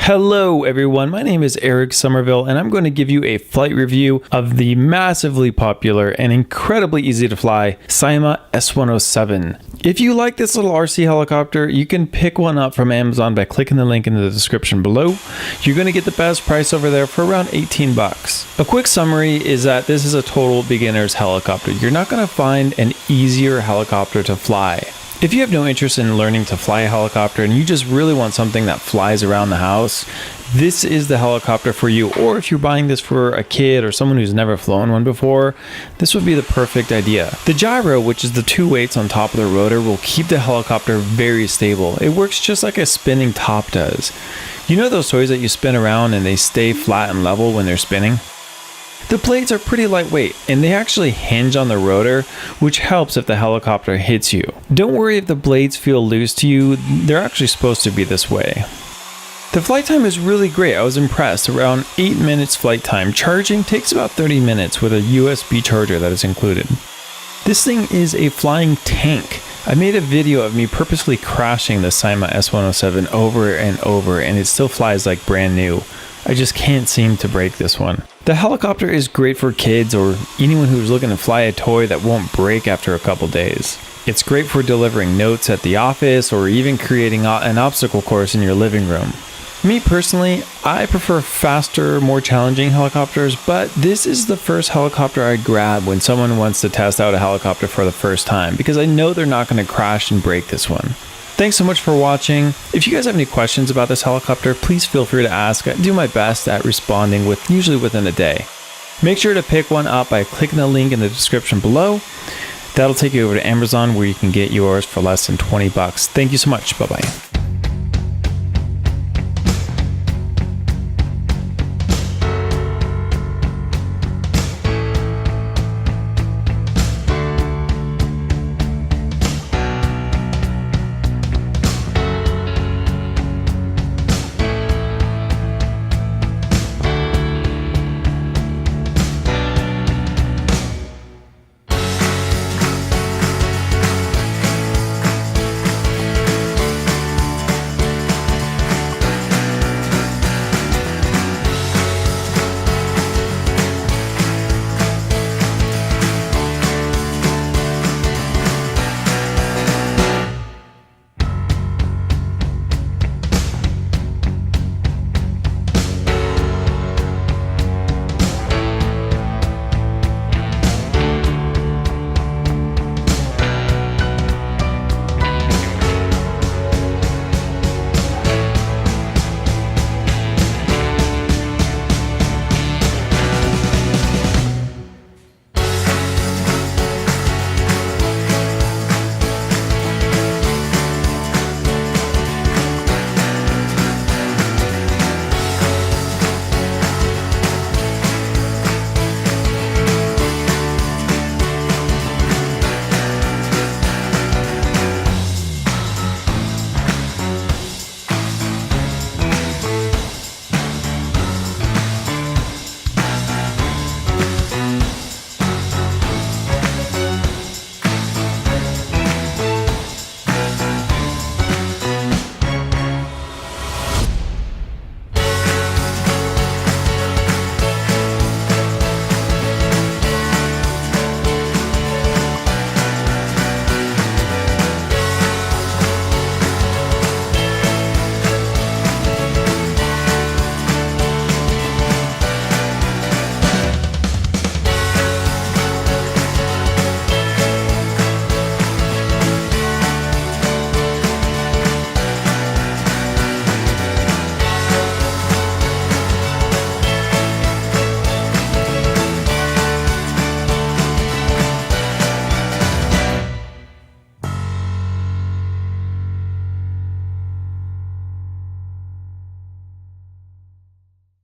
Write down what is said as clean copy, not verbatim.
Hello everyone, my name is Eric Somerville and I'm going to give you a flight review of the massively popular and incredibly easy to fly Syma S107. If you like this little RC helicopter, you can pick one up from Amazon by clicking the link in the description below. You're going to get the best price over there for around 18 bucks. A quick summary is that this is a total beginner's helicopter. You're not going to find an easier helicopter to fly. If you have no interest in learning to fly a helicopter and you just really want something that flies around the house, this is the helicopter for you. Or if you're buying this for a kid or someone who's never flown one before, this would be the perfect idea. The gyro, which is the two weights on top of the rotor, will keep the helicopter very stable. It works just like a spinning top does. You know those toys that you spin around and they stay flat and level when they're spinning? The blades are pretty lightweight and they actually hinge on the rotor, which helps if the helicopter hits you. Don't worry if the blades feel loose to you, they're actually supposed to be this way. The flight time is really great. I was impressed. Around 8 minutes flight time. Charging takes about 30 minutes with a USB charger that is included. This thing is a flying tank. I made a video of me purposely crashing the Syma S107 over and over and it still flies like brand new. I just can't seem to break this one. The helicopter is great for kids or anyone who's looking to fly a toy that won't break after a couple days. It's great for delivering notes at the office or even creating an obstacle course in your living room. Me personally, I prefer faster, more challenging helicopters, but this is the first helicopter I grab when someone wants to test out a helicopter for the first time because I know they're not going to crash and break this one. Thanks so much for watching. If you guys have any questions about this helicopter, please feel free to ask. I do my best at responding usually within a day. Make sure to pick one up by clicking the link in the description below. That'll take you over to Amazon where you can get yours for less than 20 bucks. Thank you so much. Bye-bye.